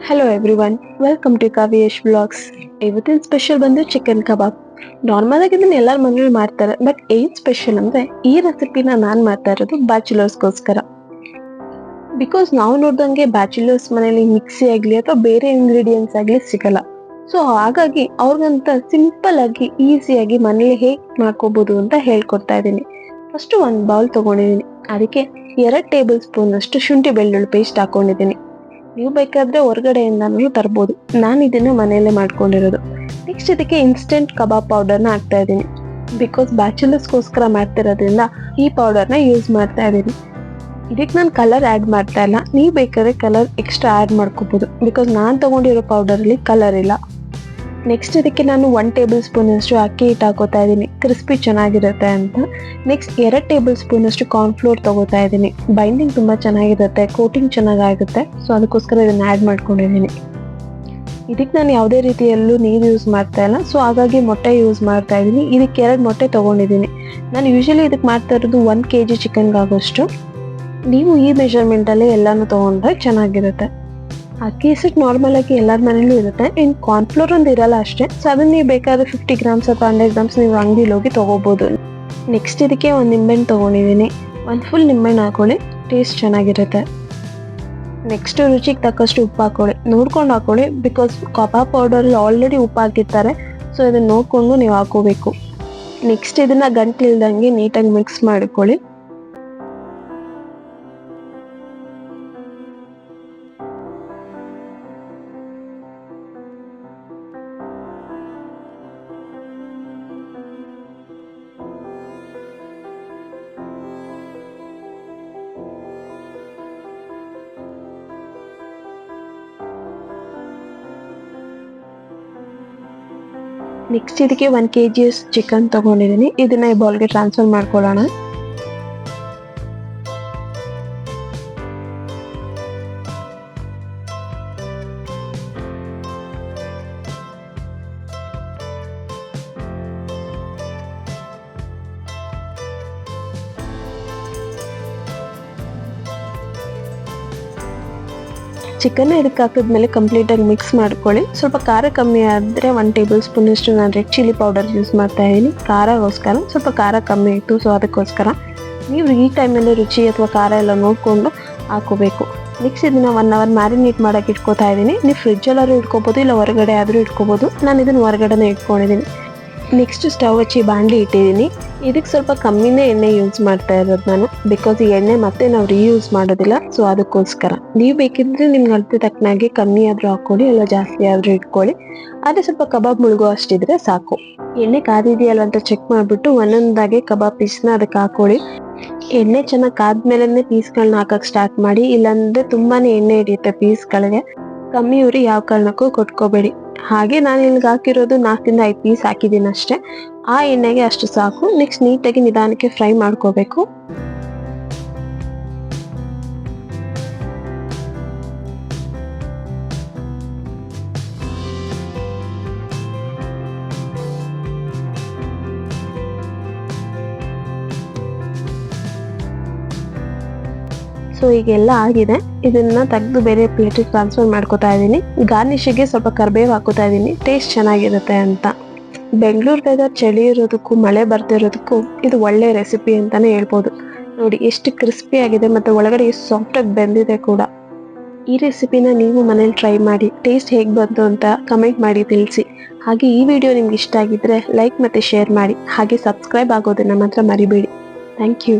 Hello everyone, welcome to Kavyesh vlogs. ಇವತ್ತಿನ special ಬಂದು chicken kebab. Normal ಆಗಿ ಇದನ್ನ ಎಲ್ಲಾರ ಮನೇಲಿ ಮಾಡ್ತಾರೆ, ಬಟ್ ಏನ್ ಸ್ಪೆಷಲ್ ಅಂದ್ರೆ ಈ ರೆಸಿಪಿನ ನಾನ್ ಮಾಡ್ತಾ ಇರೋದು ಬ್ಯಾಚುಲರ್ಸ್ಗೋಸ್ಕರ. ಬಿಕಾಸ್ ನಾವು ನೋಡ್ದಂಗೆ ಬ್ಯಾಚುಲರ್ಸ್ ಮನೇಲಿ ಮಿಕ್ಸಿ ಆಗ್ಲಿ ಅಥವಾ ಬೇರೆ ಇಂಗ್ರೀಡಿಯೆಂಟ್ಸ್ ಆಗ್ಲಿ ಸಿಗಲ್ಲ. ಸೊ ಹಾಗಾಗಿ ಅವ್ರಿಗಂತ ಸಿಂಪಲ್ ಆಗಿ ಈಸಿಯಾಗಿ ಮನೇಲಿ ಹೇಗ್ ಮಾಡ್ಕೋಬಹುದು ಅಂತ ಹೇಳ್ಕೊಡ್ತಾ ಇದ್ದೀನಿ. ಫಸ್ಟ್ ಒಂದು ಬೌಲ್ ತಗೊಂಡಿದ್ದೀನಿ. ಅದಕ್ಕೆ 2 ಟೇಬಲ್ ಸ್ಪೂನ್ ಅಷ್ಟು ಶುಂಠಿ ಬೆಳ್ಳುಳ್ಳಿ ಪೇಸ್ಟ್ ಹಾಕೊಂಡಿದ್ದೀನಿ. ನೀವು ಬೇಕಾದ್ರೆ ಹೊರಗಡೆಯಿಂದನೂ ತರ್ಬೋದು. ನಾನು ಇದನ್ನ ಮನೆಯಲ್ಲೇ ಮಾಡ್ಕೊಂಡಿರೋದು. ನೆಕ್ಸ್ಟ್ ಇದಕ್ಕೆ ಇನ್ಸ್ಟೆಂಟ್ ಕಬಾಬ್ ಪೌಡರ್ನ ಹಾಕ್ತಾ ಇದ್ದೀನಿ. ಬಿಕಾಸ್ ಬ್ಯಾಚುಲರ್ಸ್ಗೋಸ್ಕರ ಮಾಡ್ತಿರೋದ್ರಿಂದ ಈ ಪೌಡರ್ನ ಯೂಸ್ ಮಾಡ್ತಾ ಇದ್ದೀನಿ. ಇದಕ್ಕೆ ನಾನು ಕಲರ್ ಆ್ಯಡ್ ಮಾಡ್ತಾ ಇಲ್ಲ. ನೀವು ಬೇಕಾದ್ರೆ ಕಲರ್ ಎಕ್ಸ್ಟ್ರಾ ಆ್ಯಡ್ ಮಾಡ್ಕೋಬೋದು. ಬಿಕಾಸ್ ನಾನು ತಗೊಂಡಿರೋ ಪೌಡರಲ್ಲಿ ಕಲರ್ ಇಲ್ಲ. ನೆಕ್ಸ್ಟ್ ಇದಕ್ಕೆ ನಾನು 1 ಟೇಬಲ್ ಸ್ಪೂನ್ ಅಷ್ಟು ಅಕ್ಕಿ ಹಿಟ್ಟು ಹಾಕೋತಾ ಇದ್ದೀನಿ, ಕ್ರಿಸ್ಪಿ ಚೆನ್ನಾಗಿರುತ್ತೆ ಅಂತ. ನೆಕ್ಸ್ಟ್ 2 ಟೇಬಲ್ ಸ್ಪೂನ್ ಅಷ್ಟು ಕಾರ್ನ್ಫ್ಲೋರ್ ತಗೋತಾ ಇದ್ದೀನಿ. ಬೈಂಡಿಂಗ್ ತುಂಬ ಚೆನ್ನಾಗಿರುತ್ತೆ, ಕೋಟಿಂಗ್ ಚೆನ್ನಾಗಾಗುತ್ತೆ. ಸೊ ಅದಕ್ಕೋಸ್ಕರ ಇದನ್ನ ಆ್ಯಡ್ ಮಾಡ್ಕೊಂಡಿದ್ದೀನಿ. ಇದಕ್ಕೆ ನಾನು ಯಾವುದೇ ರೀತಿಯಲ್ಲೂ ನೀರು ಯೂಸ್ ಮಾಡ್ತಾ ಇಲ್ಲ. ಸೊ ಹಾಗಾಗಿ ಮೊಟ್ಟೆ ಯೂಸ್ ಮಾಡ್ತಾ ಇದ್ದೀನಿ. ಇದಕ್ಕೆ 2 ಮೊಟ್ಟೆ ತೊಗೊಂಡಿದ್ದೀನಿ. ನಾನು ಯೂಶಲಿ ಇದಕ್ಕೆ ಮಾಡ್ತಾ ಇರೋದು 1 kg ಚಿಕನ್ಗೆ ಆಗೋಷ್ಟು. ನೀವು ಈ ಮೆಷರ್ಮೆಂಟಲ್ಲೇ ಎಲ್ಲನೂ ತೊಗೊಂಡ್ರೆ ಚೆನ್ನಾಗಿರುತ್ತೆ. ಅಕ್ಕಿ ಹಿಟ್ಟು ನಾರ್ಮಲ್ ಆಗಿ ಎಲ್ಲರ ಮನೇಲೂ ಇರುತ್ತೆ. ಇನ್ನು ಕಾರ್ನ್ಫ್ಲೋರ್ ಒಂದು ಇರಲ್ಲ ಅಷ್ಟೇ. ಸೊ ಅದನ್ನ ನೀವು ಬೇಕಾದ್ರೆ 50 ಗ್ರಾಮ್ಸ್ ಅಥವಾ 100 ಗ್ರಾಮ್ಸ್ ನೀವು ಅಂಗಡಿಲಿ ಹೋಗಿ ತೊಗೋಬೋದು. ನೆಕ್ಸ್ಟ್ ಇದಕ್ಕೆ ಒಂದು ನಿಂಬೆಹಣ್ಣು ತೊಗೊಂಡಿದ್ದೀನಿ. ಒಂದು ಫುಲ್ ನಿಂಬೆಹಣ್ಣು ಹಾಕೊಳ್ಳಿ, ಟೇಸ್ಟ್ ಚೆನ್ನಾಗಿರುತ್ತೆ. ನೆಕ್ಸ್ಟ್ ರುಚಿಗೆ ತಕ್ಕಷ್ಟು ಉಪ್ಪು ಹಾಕೊಳ್ಳಿ, ನೋಡ್ಕೊಂಡು ಹಾಕೊಳ್ಳಿ. ಬಿಕಾಸ್ ಕಬಾಬ್ ಪೌಡರಲ್ಲಿ ಆಲ್ರೆಡಿ ಉಪ್ಪು ಹಾಕಿರ್ತಾರೆ. ಸೊ ಇದನ್ನು ನೋಡಿಕೊಂಡು ನೀವು ಹಾಕೋಬೇಕು. ನೆಕ್ಸ್ಟ್ ಇದನ್ನು ಗಂಟಿಲ್ದಂಗೆ ನೀಟಾಗಿ ಮಿಕ್ಸ್ ಮಾಡ್ಕೊಳ್ಳಿ. ನೆಕ್ಸ್ಟ್ ಇದಕ್ಕೆ 1 kg ಚಿಕನ್ ತೊಗೊಂಡಿದ್ದೀನಿ. ಇದನ್ನ ಈ ಬೌಲ್ಗೆ ಟ್ರಾನ್ಸ್ಫರ್ ಮಾಡ್ಕೊಳ್ಳೋಣ. ಚಿಕನ್ ಇದಕ್ಕೆ ಹಾಕಿದ್ಮೇಲೆ ಕಂಪ್ಲೀಟಾಗಿ ಮಿಕ್ಸ್ ಮಾಡ್ಕೊಳ್ಳಿ. ಸ್ವಲ್ಪ ಖಾರ ಕಮ್ಮಿ ಆದರೆ 1 ಟೇಬಲ್ ಸ್ಪೂನ್ ಅಷ್ಟು ನಾನು ರೆಡ್ ಚಿಲ್ಲಿ ಪೌಡರ್ ಯೂಸ್ ಮಾಡ್ತಾ ಇದ್ದೀನಿ. ಖಾರಗೋಸ್ಕರ ಸ್ವಲ್ಪ ಖಾರ ಕಮ್ಮಿ ಇತ್ತು. ಸೊ ಅದಕ್ಕೋಸ್ಕರ ನೀವು ಈ ಟೈಮಲ್ಲಿ ರುಚಿ ಅಥವಾ ಖಾರ ಎಲ್ಲ ನೋಡಿಕೊಂಡು ಹಾಕೋಬೇಕು. ನೆಕ್ಸ್ಟ್ ಇದನ್ನು 1 hour ಮ್ಯಾರಿನೇಟ್ ಮಾಡೋಕೆ ಇಟ್ಕೋತಾ ಇದ್ದೀನಿ. ನೀವು ಫ್ರಿಜ್ಜಲ್ಲಾದ್ರೂ ಇಟ್ಕೋಬೋದು, ಇಲ್ಲ ಹೊರಗಡೆ ಆದರೂ ಇಟ್ಕೋಬೋದು. ನಾನು ಇದನ್ನು ಹೊರಗಡೆನೇ ಇಟ್ಕೊಂಡಿದ್ದೀನಿ. ನೆಕ್ಸ್ಟ್ ಸ್ಟವ್ ಹಚ್ಚಿ ಬಾಣಲಿ ಇಟ್ಟಿದ್ದೀನಿ. ಇದಕ್ಕೆ ಸ್ವಲ್ಪ ಕಮ್ಮಿನೇ ಎಣ್ಣೆ ಯೂಸ್ ಮಾಡ್ತಾ ಇರೋದು ನಾನು. ಬಿಕಾಸ್ ಈ ಎಣ್ಣೆ ಮತ್ತೆ ನಾವು ರೀಯೂಸ್ ಮಾಡೋದಿಲ್ಲ. ಸೊ ಅದಕ್ಕೋಸ್ಕರ ನೀವು ಬೇಕಿದ್ರೆ ನಿಮ್ಗೆ ಅಳತೆ ತಕ್ಕನಾಗಿ ಕಮ್ಮಿ ಆದರೂ ಹಾಕ್ಕೊಳ್ಳಿ, ಇಲ್ಲ ಜಾಸ್ತಿ ಆದರೂ ಇಟ್ಕೊಳ್ಳಿ. ಆದರೆ ಸ್ವಲ್ಪ ಕಬಾಬ್ ಮುಳುಗೋ ಅಷ್ಟಿದ್ರೆ ಸಾಕು. ಎಣ್ಣೆ ಕಾದಿದೆಯಲ್ಲ ಅಂತ ಚೆಕ್ ಮಾಡಿಬಿಟ್ಟು ಒಂದೊಂದಾಗೆ ಕಬಾಬ್ ಪೀಸ್ನ ಅದಕ್ಕೆ ಹಾಕ್ಕೊಳ್ಳಿ. ಎಣ್ಣೆ ಚೆನ್ನಾಗಿ ಕಾದ್ಮೇಲೆ ಪೀಸ್ಗಳನ್ನ ಹಾಕಕ್ಕೆ ಸ್ಟಾರ್ಟ್ ಮಾಡಿ. ಇಲ್ಲಾಂದರೆ ತುಂಬಾ ಎಣ್ಣೆ ಹಿಡಿಯುತ್ತೆ ಪೀಸ್ಗಳಿಗೆ. ಕಮ್ಮಿ ಉರಿ ಯಾವ ಕಾರಣಕ್ಕೂ ಕೊಟ್ಕೋಬೇಡಿ. ಹಾಗೆ ನಾನು ಇಲ್ಲಿಗೆ ಹಾಕಿರೋದು 4 ಇಂದ 5 ಪೀಸ್ ಹಾಕಿದ್ದೀನಿ ಅಷ್ಟೇ. ಆ ಎಣ್ಣೆಗೆ ಅಷ್ಟು ಸಾಕು. ನೆಕ್ಸ್ಟ್ ನೀಟಾಗಿ ನಿಧಾನಕ್ಕೆ ಫ್ರೈ ಮಾಡ್ಕೋಬೇಕು. ಸೊ ಈಗೆಲ್ಲ ಆಗಿದೆ. ಇದನ್ನ ತೆಗೆದು ಬೇರೆ ಪ್ಲೇಟಿಗೆ ಟ್ರಾನ್ಸ್ಫರ್ ಮಾಡ್ಕೋತಾ ಇದ್ದೀನಿ. ಗಾರ್ನಿಶಿಗೆ ಸ್ವಲ್ಪ ಕರಿಬೇವು ಹಾಕೋತಾ ಇದ್ದೀನಿ, ಟೇಸ್ಟ್ ಚೆನ್ನಾಗಿರುತ್ತೆ ಅಂತ. ಬೆಂಗಳೂರು ವೆದರ್ ಚಳಿ ಇರೋದಕ್ಕೂ ಮಳೆ ಬರ್ತಿರೋದಕ್ಕೂ ಇದು ಒಳ್ಳೆ ರೆಸಿಪಿ ಅಂತಾನೆ ಹೇಳ್ಬೋದು. ನೋಡಿ ಎಷ್ಟು ಕ್ರಿಸ್ಪಿ ಆಗಿದೆ ಮತ್ತು ಒಳಗಡೆ ಎಷ್ಟು ಸಾಫ್ಟಾಗಿ ಬೆಂದಿದೆ ಕೂಡ. ಈ ರೆಸಿಪಿನ ನೀವು ಮನೇಲಿ ಟ್ರೈ ಮಾಡಿ, ಟೇಸ್ಟ್ ಹೇಗೆ ಬಂತು ಅಂತ ಕಮೆಂಟ್ ಮಾಡಿ ತಿಳಿಸಿ. ಹಾಗೆ ಈ ವಿಡಿಯೋ ನಿಮ್ಗೆ ಇಷ್ಟ ಆಗಿದ್ರೆ ಲೈಕ್ ಮತ್ತು ಶೇರ್ ಮಾಡಿ. ಹಾಗೆ ಸಬ್ಸ್ಕ್ರೈಬ್ ಆಗೋದನ್ನ ಮಾತ್ರ ಮರಿಬೇಡಿ. Thank you.